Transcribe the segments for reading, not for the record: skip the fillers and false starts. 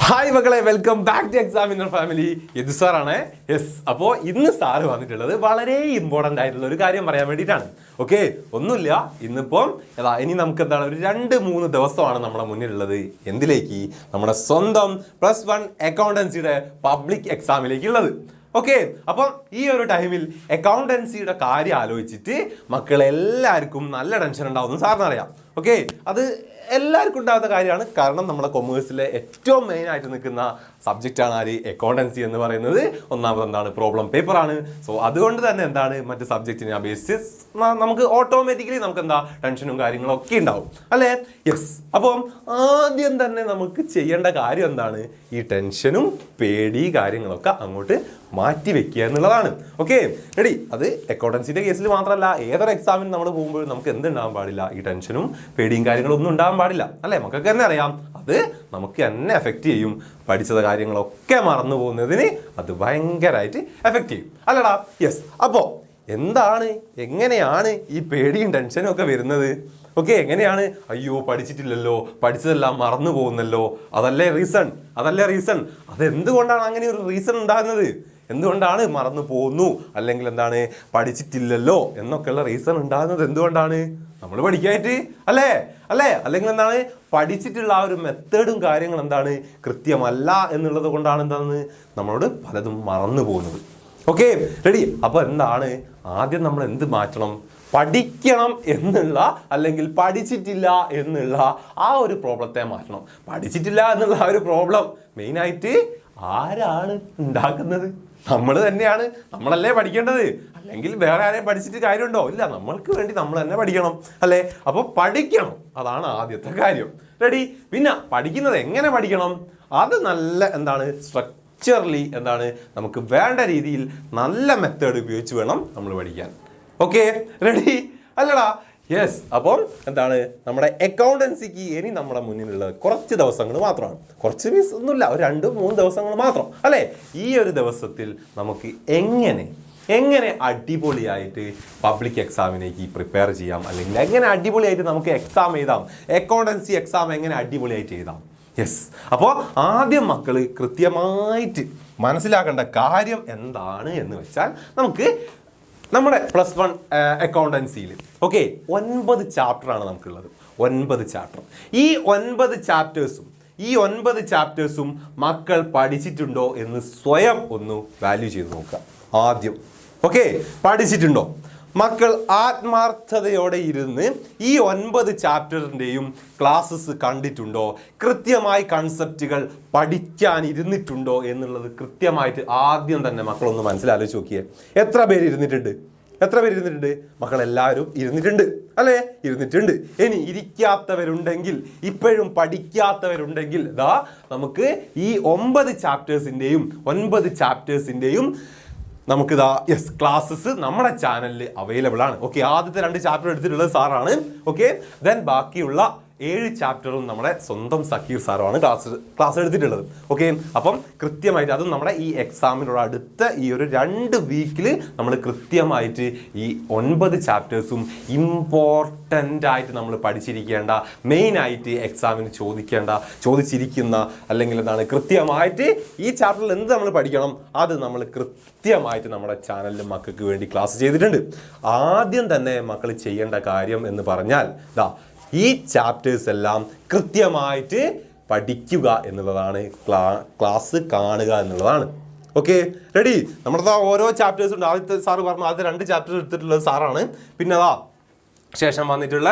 Hi മക്കളെ, welcome back to examiner family. ഇത് സാറാണ്. യെസ്, അപ്പോൾ ഇന്ന് സാറ് വന്നിട്ടുള്ളത് വളരെ ഇമ്പോർട്ടൻ്റ് ആയിട്ടുള്ള ഒരു കാര്യം പറയാൻ വേണ്ടിയിട്ടാണ്. ഓക്കെ, ഒന്നുമില്ല, ഇന്നിപ്പം ഇനി നമുക്ക് എന്താണ് ഒരു 2-3 ദിവസമാണ് നമ്മുടെ മുന്നിലുള്ളത്. എന്തിലേക്ക്? നമ്മുടെ സ്വന്തം +1 അക്കൗണ്ടൻസിയുടെ പബ്ലിക് എക്സാമിലേക്കുള്ളത്. ഓക്കെ, അപ്പം ഈ ഒരു ടൈമിൽ അക്കൗണ്ടൻസിയുടെ കാര്യം ആലോചിച്ചിട്ട് മക്കളെല്ലാവർക്കും നല്ല ടെൻഷൻ ഉണ്ടാവുമെന്ന് സാറിന് അറിയാം. ഓക്കെ, അത് എല്ലാവർക്കും ഉണ്ടാകുന്ന കാര്യമാണ്. കാരണം നമ്മുടെ കൊമേഴ്സിലെ ഏറ്റവും മെയിൻ ആയിട്ട് നിൽക്കുന്ന സബ്ജക്റ്റാണ് ആര്? അക്കൗണ്ടൻസി എന്ന് പറയുന്നത്. ഒന്നാമത് എന്താണ്? പ്രോബ്ലം പേപ്പറാണ്. സോ അതുകൊണ്ട് തന്നെ എന്താണ്, മറ്റ് സബ്ജക്റ്റിനെ അപേക്ഷിച്ച് നമുക്ക് ഓട്ടോമാറ്റിക്കലി നമുക്ക് എന്താ ടെൻഷനും കാര്യങ്ങളും ഒക്കെ ഉണ്ടാവും അല്ലേ? യെസ്, അപ്പം ആദ്യം തന്നെ നമുക്ക് ചെയ്യേണ്ട കാര്യം എന്താണ്? ഈ ടെൻഷനും പേടി കാര്യങ്ങളൊക്കെ അങ്ങോട്ട് മാറ്റി വെക്കുക എന്നുള്ളതാണ്. Okay, ready? അത് അക്കൗണ്ടൻസിന്റെ കേസിൽ മാത്രമല്ല, ഏതൊരു എക്സാമിന് നമ്മൾ പോകുമ്പോഴും നമുക്ക് എന്തുണ്ടാകാൻ പാടില്ല? ഈ ടെൻഷനും പേടിയും കാര്യങ്ങളും ഒന്നും ഉണ്ടാകാൻ പാടില്ല അല്ലേ? മക്കൾക്ക് തന്നെ അറിയാം, അത് നമുക്ക് തന്നെ എഫക്റ്റ് ചെയ്യും. പഠിച്ചത് കാര്യങ്ങളൊക്കെ മറന്നു പോകുന്നതിന് അത് ഭയങ്കരമായിട്ട് എഫക്റ്റ് ചെയ്യും അല്ലടാ? യെസ്, അപ്പോൾ എന്താണ്, എങ്ങനെയാണ് ഈ പേടിയും ടെൻഷനും ഒക്കെ വരുന്നത്? ഓക്കെ, എങ്ങനെയാണ്? അയ്യോ പഠിച്ചിട്ടില്ലല്ലോ, പഠിച്ചതെല്ലാം മറന്നു പോകുന്നല്ലോ, അതല്ലേ റീസൺ? അതെന്തുകൊണ്ടാണ് അങ്ങനെ ഒരു റീസൺ ഉണ്ടാകുന്നത്? എന്തുകൊണ്ടാണ് മറന്നു പോകുന്നു, അല്ലെങ്കിൽ എന്താണ് പഠിച്ചിട്ടില്ലല്ലോ എന്നൊക്കെയുള്ള റീസൺ ഉണ്ടാകുന്നത്? എന്തുകൊണ്ടാണ്? നമ്മൾ പഠിക്കാനായിട്ട് അല്ലേ? അല്ലെങ്കിൽ എന്താണ്, പഠിച്ചിട്ടുള്ള ആ ഒരു മെത്തേഡും കാര്യങ്ങളും എന്താണ് കൃത്യമല്ല എന്നുള്ളത് കൊണ്ടാണ് എന്താണ് നമ്മളോട് പലതും മറന്നു പോകുന്നത്. Okay, ready? അപ്പോൾ എന്താണ് ആദ്യം നമ്മൾ എന്ത് മാറ്റണം? പഠിക്കണം എന്നുള്ള, അല്ലെങ്കിൽ പഠിച്ചിട്ടില്ല എന്നുള്ള ആ ഒരു പ്രോബ്ലത്തെ മാറ്റണം. പഠിച്ചിട്ടില്ല എന്നുള്ള ആ ഒരു പ്രോബ്ലം മെയിനായിട്ട് ആരാണ് ഉണ്ടാക്കുന്നത്? നമ്മൾ തന്നെയാണ്. നമ്മളല്ലേ പഠിക്കേണ്ടത്, അല്ലെങ്കിൽ വേറെ ആരെയും പഠിച്ചിട്ട് കാര്യമുണ്ടോ? ഇല്ല, നമ്മൾക്ക് വേണ്ടി നമ്മൾ തന്നെ പഠിക്കണം അല്ലേ? അപ്പോൾ പഠിക്കണം, അതാണ് ആദ്യത്തെ കാര്യം. റെഡി? പിന്നെ പഠിക്കുന്നത് എങ്ങനെ പഠിക്കണം? അത് നല്ല എന്താണ് സ്ട്രക്ചർലി എന്താണ് നമുക്ക് വേണ്ട രീതിയിൽ നല്ല മെത്തേഡ് ഉപയോഗിച്ച് വേണം നമ്മൾ പഠിക്കാൻ. ഓക്കെ, റെഡി അല്ലടാ? യെസ്, അപ്പം എന്താണ് നമ്മുടെ അക്കൗണ്ടൻസിക്ക് ഇനി നമ്മുടെ മുന്നിലുള്ള കുറച്ച് ദിവസങ്ങൾ മാത്രമാണ്. കുറച്ച് മീൻസ് ഒന്നുമില്ല, ഒരു 2-3 ദിവസങ്ങൾ മാത്രം അല്ലേ? ഈ ഒരു ദിവസത്തിൽ നമുക്ക് എങ്ങനെ അടിപൊളിയായിട്ട് പബ്ലിക് എക്സാമിലേക്ക് പ്രിപ്പയർ ചെയ്യാം, അല്ലെങ്കിൽ എങ്ങനെ അടിപൊളിയായിട്ട് നമുക്ക് എക്സാം എഴുതാം, അക്കൗണ്ടൻസി എക്സാം എങ്ങനെ അടിപൊളിയായിട്ട് എഴുതാം. യെസ്, അപ്പോൾ ആദ്യം മക്കൾ കൃത്യമായിട്ട് മനസ്സിലാക്കേണ്ട കാര്യം എന്താണ് എന്ന് വെച്ചാൽ, നമുക്ക് നമ്മുടെ +1 അക്കൗണ്ടൻസിയിൽ 9 ചാപ്റ്ററാണ് നമുക്കുള്ളത്. 9 ചാപ്റ്റർ. ഈ 9 ചാപ്റ്റേഴ്സും മക്കൾ പഠിച്ചിട്ടുണ്ടോ എന്ന് സ്വയം ഒന്ന് വാല്യൂ ചെയ്ത് നോക്കുക ആദ്യം. ഓക്കെ, പഠിച്ചിട്ടുണ്ടോ? മക്കൾ ആത്മാർത്ഥതയോടെ ഇരുന്ന് ഈ 9 ചാപ്റ്ററിൻ്റെയും ക്ലാസ്സസ് കണ്ടിട്ടുണ്ടോ? കൃത്യമായി കൺസെപ്റ്റുകൾ പഠിക്കാൻ ഇരുന്നിട്ടുണ്ടോ എന്നുള്ളത് കൃത്യമായിട്ട് ആദ്യം തന്നെ മക്കളൊന്ന് മനസ്സിലാലോചിച്ച് നോക്കിയേ. എത്ര പേര് ഇരുന്നിട്ടുണ്ട്? മക്കളെല്ലാവരും ഇരുന്നിട്ടുണ്ട് അല്ലേ? ഇരുന്നിട്ടുണ്ട്. ഇനി ഇരിക്കാത്തവരുണ്ടെങ്കിൽ, ഇപ്പോഴും പഠിക്കാത്തവരുണ്ടെങ്കിൽ നമുക്ക് ഈ 9 ചാപ്റ്റേഴ്സിൻ്റെയും നമുക്കിതാ ക്ലാസ്സസ് നമ്മുടെ ചാനലിൽ അവൈലബിൾ ആണ്. ഓക്കെ, ആദ്യത്തെ 2 ചാപ്റ്റർ എടുത്തിട്ടുള്ളത് സാറാണ്. ഓക്കെ, ദെൻ ബാക്കിയുള്ള 7 ചാപ്റ്ററും നമ്മുടെ സ്വന്തം സക്കീർ സാറുമാണ് ക്ലാസ് എടുത്തിട്ടുള്ളത്. ഓക്കെ, അപ്പം കൃത്യമായിട്ട് അതും നമ്മുടെ ഈ എക്സാമിനോട് അടുത്ത ഈ ഒരു 2 വീക്കിൽ നമ്മൾ കൃത്യമായിട്ട് ഈ 9 ചാപ്റ്റേഴ്സും ഇമ്പോർട്ടൻ്റ് ആയിട്ട് നമ്മൾ പഠിച്ചിരിക്കേണ്ട, മെയിനായിട്ട് എക്സാമിന് ചോദിച്ചിരിക്കുന്ന, അല്ലെങ്കിൽ എന്താണ് കൃത്യമായിട്ട് ഈ ചാപ്റ്ററിൽ എന്ത് നമ്മൾ പഠിക്കണം അത് നമ്മൾ കൃത്യമായിട്ട് നമ്മുടെ ചാനലിൽ മക്കൾക്ക് വേണ്ടി ക്ലാസ് ചെയ്തിട്ടുണ്ട്. ആദ്യം തന്നെ മക്കൾ ചെയ്യേണ്ട കാര്യം എന്ന് പറഞ്ഞാൽ ഈ ചാപ്റ്റേഴ്സ് എല്ലാം കൃത്യമായിട്ട് പഠിക്കുക എന്നുള്ളതാണ്, ക്ലാസ് കാണുക എന്നുള്ളതാണ്. Okay, ready? നമ്മുടെ ഓരോ ചാപ്റ്റേഴ്സ് ഉണ്ട്. ആദ്യത്തെ സാറ് പറഞ്ഞു, ആദ്യത്തെ 2 ചാപ്റ്റേഴ്സ് എടുത്തിട്ടുള്ളത് സാറാണ്. പിന്നെ ശേഷം വന്നിട്ടുള്ള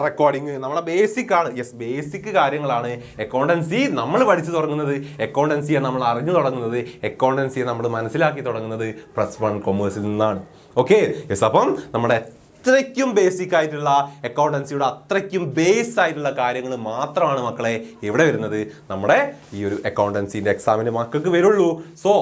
റെക്കോർഡിങ് നമ്മുടെ ബേസിക് ആണ്. യെസ്, ബേസിക് കാര്യങ്ങളാണ്. അക്കൗണ്ടൻസി നമ്മൾ പഠിച്ചു തുടങ്ങുന്നത്, അക്കൗണ്ടൻസിയെ നമ്മൾ അറിഞ്ഞു തുടങ്ങുന്നത്, അക്കൗണ്ടൻസിയെ നമ്മൾ മനസ്സിലാക്കി തുടങ്ങുന്നത് +1 കൊമേഴ്സിൽ നിന്നാണ്. ഓക്കെ, യെസ്, അപ്പം നമ്മുടെ അത്രയ്ക്കും ബേസിക് ആയിട്ടുള്ള അക്കൗണ്ടൻസിയുടെ അത്രയ്ക്കും ബേസ് ആയിട്ടുള്ള കാര്യങ്ങൾ മാത്രമാണ് മക്കളെ എവിടെ വരുന്നത്? നമ്മുടെ ഈ ഒരു അക്കൗണ്ടൻസിൻ്റെ എക്സാമിന് മക്കൾക്ക് വരുള്ളൂ. സോ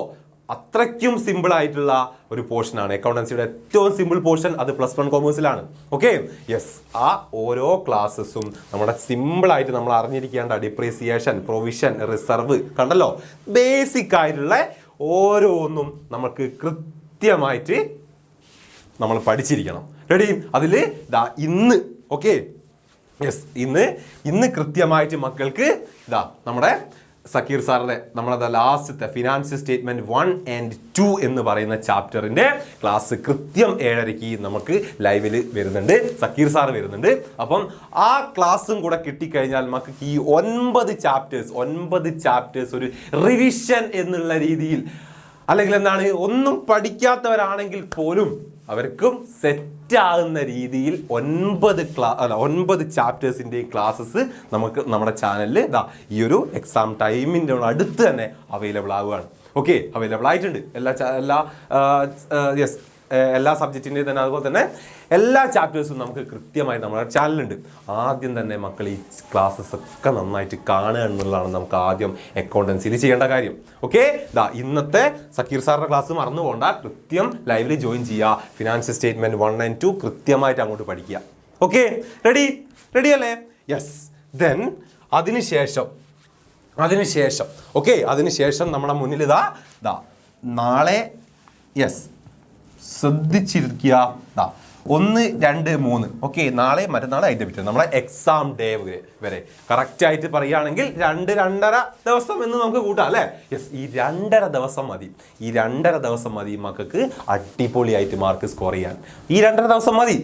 അത്രയ്ക്കും സിമ്പിൾ ആയിട്ടുള്ള ഒരു പോർഷനാണ് അക്കൗണ്ടൻസിയുടെ ഏറ്റവും സിമ്പിൾ പോർഷൻ. അത് +1 കൊമേഴ്സിലാണ്. ഓക്കെ, യെസ്, ആ ഓരോ ക്ലാസ്സസും നമ്മുടെ സിമ്പിളായിട്ട് നമ്മൾ അറിഞ്ഞിരിക്കേണ്ട ഡിപ്രീസിയേഷൻ, പ്രൊവിഷൻ, റിസർവ് കണ്ടല്ലോ, ബേസിക് ആയിട്ടുള്ള ഓരോന്നും നമുക്ക് കൃത്യമായിട്ട് നമ്മൾ പഠിച്ചിരിക്കണം. റെഡി? അതിൽ ഇന്ന് ഇന്ന് കൃത്യമായിട്ട് മക്കൾക്ക് നമ്മുടെ സക്കീർ സാറിന്റെ നമ്മളത് ലാസ്റ്റത്തെ ഫിനാൻഷ്യൽ സ്റ്റേറ്റ്മെന്റ് 1 and 2 എന്ന് പറയുന്ന ചാപ്റ്ററിന്റെ ക്ലാസ് കൃത്യം 7:30 നമുക്ക് ലൈവിൽ വരുന്നുണ്ട്. സക്കീർ സാർ വരുന്നുണ്ട്. അപ്പം ആ ക്ലാസ്സും കൂടെ കിട്ടിക്കഴിഞ്ഞാൽ നമുക്ക് ഈ 9 ചാപ്റ്റേഴ്സ് ഒരു റിവിഷൻ എന്നുള്ള രീതിയിൽ, അല്ലെങ്കിൽ എന്താണ്, ഒന്നും പഠിക്കാത്തവരാണെങ്കിൽ പോലും അവർക്കും സെറ്റ് ആകുന്ന രീതിയിൽ 9 ചാപ്റ്റേഴ്സിൻ്റെയും ക്ലാസ്സസ് നമുക്ക് നമ്മുടെ ചാനലിൽ ഈ ഒരു എക്സാം ടൈമിൻ്റെ അടുത്ത് തന്നെ അവൈലബിൾ ആവുകയാണ്. ഓക്കെ, അവൈലബിൾ ആയിട്ടുണ്ട് എല്ലാ സബ്ജക്റ്റിൻ്റെയും തന്നെ. അതുപോലെ തന്നെ എല്ലാ ചാപ്റ്റേഴ്സും നമുക്ക് കൃത്യമായി നമ്മുടെ ചാനലുണ്ട്. ആദ്യം തന്നെ മക്കൾ ഈ ക്ലാസ്സസ് ഒക്കെ നന്നായിട്ട് കാണുക എന്നുള്ളതാണ് നമുക്ക് ആദ്യം അക്കൗണ്ടൻസിയിൽ ചെയ്യേണ്ട കാര്യം. ഓക്കെ, ഇന്നത്തെ സക്കീർ സാറിൻ്റെ ക്ലാസ് മറന്നു പോകണ്ട, കൃത്യം ലൈവിൽ ജോയിൻ ചെയ്യുക. ഫിനാൻഷ്യൽ സ്റ്റേറ്റ്മെന്റ് 1 and 2 കൃത്യമായിട്ട് അങ്ങോട്ട് പഠിക്കുക. ഓക്കെ, റെഡി അല്ലേ? യെസ്. ദെൻ അതിനുശേഷം നമ്മുടെ മുന്നിൽ നാളെ ശ്രദ്ധിച്ചിരിക്കുക. 1, 2, 3 ഓക്കെ, നാളെ മറ്റന്നാൾ അതിൻ്റെ പിറ്റേ നമ്മുടെ എക്സാം ഡേ വരെ കറക്റ്റായിട്ട് പറയുകയാണെങ്കിൽ 2-2.5 ദിവസം എന്ന് നമുക്ക് കൂട്ടാം അല്ലേ? യെസ്, ഈ 2.5 ദിവസം മതി മക്കൾക്ക് അടിപൊളിയായിട്ട് മാർക്ക് സ്കോർ ചെയ്യാൻ. ഈ 2.5 ദിവസം മതി.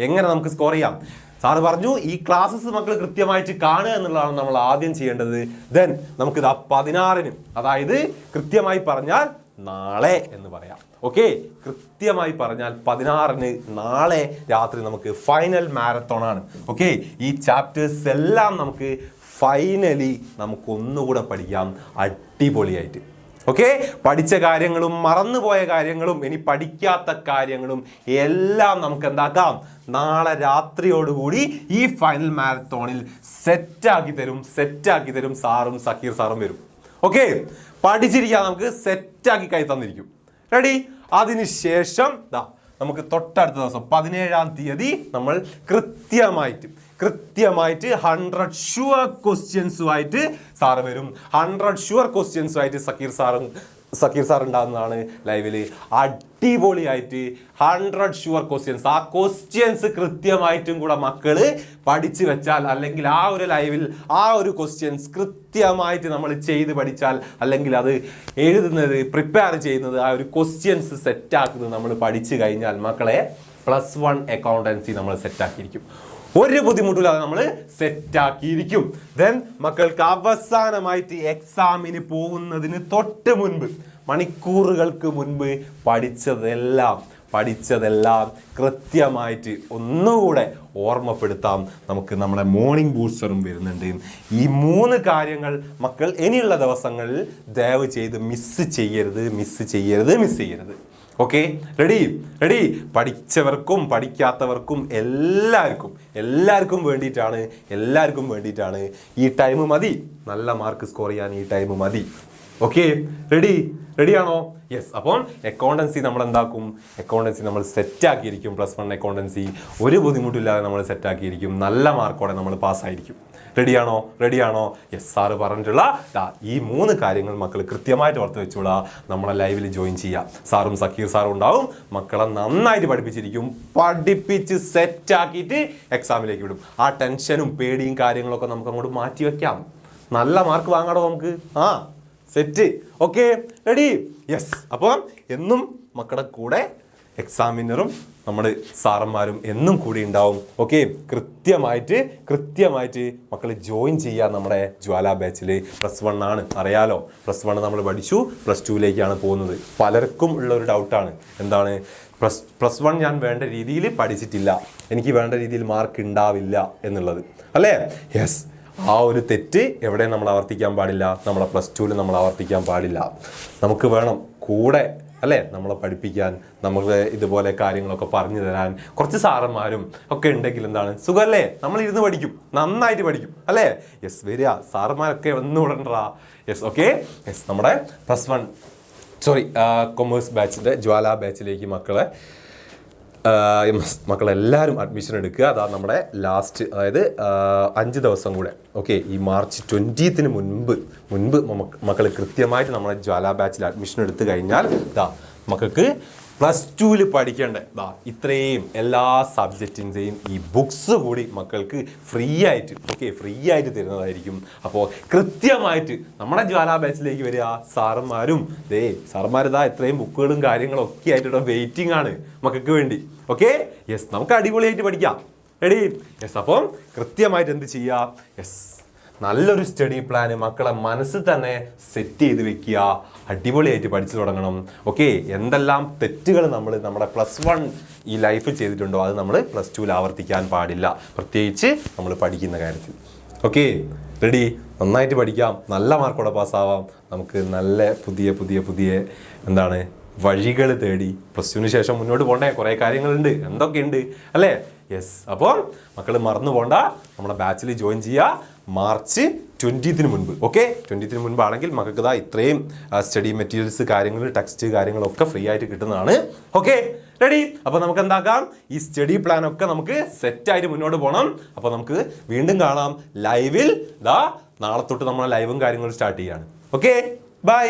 എങ്ങനെ നമുക്ക് സ്കോർ ചെയ്യാം? സാറ് പറഞ്ഞു ഈ ക്ലാസ്സസ് മക്കൾ കൃത്യമായിട്ട് കാണുക എന്നുള്ളതാണ് നമ്മൾ ആദ്യം ചെയ്യേണ്ടത്. ദെൻ നമുക്ക് 16-ന്, അതായത് കൃത്യമായി പറഞ്ഞാൽ നാളെ എന്ന് പറയാം. ഓക്കെ, കൃത്യമായി പറഞ്ഞാൽ 16-ന് നാളെ രാത്രി നമുക്ക് ഫൈനൽ മാരത്തോൺ ആണ്. ഓക്കെ, ഈ ചാപ്റ്റേഴ്സ് എല്ലാം നമുക്ക് ഫൈനലി ഒന്നുകൂടെ പഠിക്കാം അടിപൊളിയായിട്ട്. ഓക്കെ, പഠിച്ച കാര്യങ്ങളും മറന്നുപോയ കാര്യങ്ങളും ഇനി പഠിക്കാത്ത കാര്യങ്ങളും എല്ലാം നമുക്ക് എന്താക്കാം, നാളെ രാത്രിയോടുകൂടി ഈ ഫൈനൽ മാരത്തോണിൽ സെറ്റാക്കി തരും സാറും സക്കീർ സാറും വരും. ഓക്കെ, പഠിച്ചിരിക്കാൻ നമുക്ക് സെറ്റാക്കി കൈ തന്നിരിക്കും. റെഡി? അതിനുശേഷം നമുക്ക് തൊട്ടടുത്ത ദിവസം 17-ാം തീയതി നമ്മൾ കൃത്യമായിട്ട് 100 ഷുവർ ക്വസ്റ്റ്യൻസുമായിട്ട് സാറ് വരും. 100 ഷുവർ ക്വസ്റ്റ്യൻസുമായിട്ട് സക്കീർ സാർ ഉണ്ടാകുന്നതാണ് ലൈവില്. അടിപൊളിയായിട്ട് 100 ഷുവർ ക്വസ്റ്റ്യൻസ്, ആ ക്വസ്റ്റ്യൻസ് കൃത്യമായിട്ടും കൂടെ മക്കള് പഠിച്ചു വെച്ചാൽ, അല്ലെങ്കിൽ ആ ഒരു ലൈവിൽ ആ ഒരു ക്വസ്റ്റ്യൻസ് കൃത്യമായിട്ട് നമ്മൾ ചെയ്ത് പഠിച്ചാൽ, അല്ലെങ്കിൽ അത് പ്രിപ്പയർ ചെയ്യുന്നത്, ആ ഒരു ക്വസ്റ്റ്യൻസ് സെറ്റാക്കുന്നത് നമ്മൾ പഠിച്ചു കഴിഞ്ഞാൽ മക്കളെ +1 അക്കൗണ്ടൻസി നമ്മൾ സെറ്റാക്കിയിരിക്കും. ഒരു ബുദ്ധിമുട്ടില്ലാതെ നമ്മൾ സെറ്റാക്കിയിരിക്കും. ദെൻ മക്കൾക്ക് അവസാനമായിട്ട് എക്സാമിന് പോകുന്നതിന് തൊട്ട് മുൻപ്, മണിക്കൂറുകൾക്ക് മുൻപ് പഠിച്ചതെല്ലാം കൃത്യമായിട്ട് ഒന്നുകൂടെ ഓർമ്മപ്പെടുത്താം. നമുക്ക് നമ്മുടെ മോർണിംഗ് ബൂസ്റ്ററും വരുന്നുണ്ട്. ഈ 3 കാര്യങ്ങൾ മക്കൾ ഇനിയുള്ള ദിവസങ്ങളിൽ ദയവ് ചെയ്ത് മിസ് ചെയ്യരുത്. Okay, ready? പഠിച്ചവർക്കും പഠിക്കാത്തവർക്കും എല്ലാവർക്കും വേണ്ടിയിട്ടാണ്. ഈ ടൈം മതി, നല്ല മാർക്ക് സ്കോർ ചെയ്യാൻ ഈ ടൈം മതി. ഓക്കെ, റെഡിയാണോ? യെസ്. അപ്പം അക്കൗണ്ടൻസി നമ്മൾ എന്താക്കും? അക്കൗണ്ടൻസി നമ്മൾ സെറ്റാക്കിയിരിക്കും. +1 അക്കൗണ്ടൻസി ഒരു ബുദ്ധിമുട്ടില്ലാതെ നമ്മൾ സെറ്റാക്കിയിരിക്കും. നല്ല മാർക്കോടെ നമ്മൾ പാസ്സായിരിക്കും. റെഡിയാണോ? യെസ്. സാറ് പറഞ്ഞിട്ടുള്ള ഈ 3 കാര്യങ്ങൾ മക്കൾ കൃത്യമായിട്ട് ഓർത്ത് വെച്ചോളാ. നമ്മളെ ലൈവിൽ ജോയിൻ ചെയ്യുക. സാറും സക്കീർ സാറും ഉണ്ടാവും. മക്കളെ നന്നായിട്ട് പഠിപ്പിച്ച് സെറ്റാക്കിയിട്ട് എക്സാമിലേക്ക് വിടും. ആ ടെൻഷനും പേടിയും കാര്യങ്ങളൊക്കെ നമുക്ക് അങ്ങോട്ട് മാറ്റി വെക്കാം. നല്ല മാർക്ക് വാങ്ങാടോ നമുക്ക്. സെറ്റ്. Okay, ready? യെസ്. അപ്പം എന്നും മക്കളുടെ കൂടെ എക്സാമിനറും നമ്മുടെ സാറന്മാരും എന്നും കൂടി ഉണ്ടാവും. ഓക്കെ, കൃത്യമായിട്ട് മക്കൾ ജോയിൻ ചെയ്യുക നമ്മുടെ ജ്വാല ബാച്ചിൽ. +1 ആണ്, അറിയാലോ. +1 നമ്മൾ പഠിച്ചു, +2ലേക്കാണ് പോകുന്നത്. പലർക്കും ഉള്ളൊരു ഡൗട്ടാണ്, എന്താണ് +1 ഞാൻ വേണ്ട രീതിയിൽ പഠിച്ചിട്ടില്ല, എനിക്ക് വേണ്ട രീതിയിൽ മാർക്ക് ഉണ്ടാവില്ല എന്നുള്ളത്, അല്ലേ? യെസ്. ആ ഒരു തെറ്റ് എവിടെ നമ്മൾ ആവർത്തിക്കാൻ പാടില്ല, നമ്മളെ +2ൽ നമ്മൾ ആവർത്തിക്കാൻ പാടില്ല. നമുക്ക് വേണം കൂടെ, അല്ലേ, നമ്മളെ പഠിപ്പിക്കാൻ, നമുക്ക് ഇതുപോലെ കാര്യങ്ങളൊക്കെ പറഞ്ഞു തരാൻ കുറച്ച് സാറന്മാരും ഒക്കെ ഉണ്ടെങ്കിൽ എന്താണ് സുഖമല്ലേ? നമ്മൾ ഇരുന്ന് പഠിക്കും, നന്നായിട്ട് പഠിക്കും, അല്ലേ? യെസ്, വരിക സാറന്മാരൊക്കെ ഒന്നും വിടണ്ടാ. യെസ്. Okay, yes. നമ്മുടെ +1 കൊമേഴ്സ് ബാച്ചിൻ്റെ ജ്വാല ബാച്ചിലേക്ക് മക്കളെല്ലാവരും അഡ്മിഷൻ എടുക്കുക. അതാ നമ്മുടെ ലാസ്റ്റ്, അതായത് 5 ദിവസം കൂടെ. ഓക്കെ, ഈ മാർച്ച് 20ന് മുൻപ് മക്കൾ കൃത്യമായിട്ട് നമ്മുടെ ജ്വാല ബാച്ചിൽ അഡ്മിഷൻ എടുത്തു കഴിഞ്ഞാൽ മക്കൾക്ക് +2 പഠിക്കേണ്ട ഇത്രയും എല്ലാ സബ്ജക്റ്റിൻ്റെയും ഈ ബുക്സ് കൂടി മക്കൾക്ക് ഫ്രീ ആയിട്ട് തരുന്നതായിരിക്കും. അപ്പോൾ കൃത്യമായിട്ട് നമ്മുടെ ജ്വാല ബാച്ചിലേക്ക് വരിക. സാറന്മാർ ഇത്രയും ബുക്കുകളും കാര്യങ്ങളും ഒക്കെ ആയിട്ട് വെയിറ്റിംഗ് ആണ് മക്കൾക്ക് വേണ്ടി. ഓക്കെ, യെസ്, നമുക്ക് അടിപൊളിയായിട്ട് പഠിക്കാം. റെഡി? യെസ്. അപ്പം കൃത്യമായിട്ട് എന്ത് ചെയ്യുക? നല്ലൊരു സ്റ്റഡി പ്ലാൻ മക്കളെ മനസ്സിൽ തന്നെ സെറ്റ് ചെയ്ത് വെക്കുക. അടിപൊളിയായിട്ട് പഠിച്ചു തുടങ്ങണം. ഓക്കെ, എന്തെല്ലാം തെറ്റുകൾ നമ്മുടെ +1 ഈ ലൈഫിൽ ചെയ്തിട്ടുണ്ടോ അത് നമ്മൾ +2 ആവർത്തിക്കാൻ പാടില്ല, പ്രത്യേകിച്ച് നമ്മൾ പഠിക്കുന്ന കാര്യത്തിൽ. Okay, ready? നന്നായിട്ട് പഠിക്കാം, നല്ല മാർക്കോടെ പാസ്സാവാം. നമുക്ക് നല്ല പുതിയ വഴികൾ തേടി +2 ശേഷം മുന്നോട്ട് പോകണ്ടേ. കുറേ കാര്യങ്ങളുണ്ട്, എന്തൊക്കെയുണ്ട് അല്ലേ? യെസ്. അപ്പോൾ മക്കൾ മറന്നു പോകണ്ട, നമ്മുടെ ബാച്ചിൽ ജോയിൻ ചെയ്യുക മാർച്ച് 20 മുൻപ്. ഓക്കെ, 20 മുൻപാണെങ്കിൽ മക്കൾക്ക് ഇത്രയും സ്റ്റഡി മെറ്റീരിയൽസ് ടെക്സ്റ്റ് കാര്യങ്ങളൊക്കെ ഫ്രീ ആയിട്ട് കിട്ടുന്നതാണ്. Okay, ready? അപ്പോൾ നമുക്ക് എന്താക്കാം, ഈ സ്റ്റഡി പ്ലാൻ ഒക്കെ നമുക്ക് സെറ്റായിട്ട് മുന്നോട്ട് പോകണം. അപ്പോൾ നമുക്ക് വീണ്ടും കാണാം ലൈവിൽ. നാളെ തൊട്ട് നമ്മൾ ലൈവും കാര്യങ്ങളും സ്റ്റാർട്ട് ചെയ്യാണ്. Okay, by.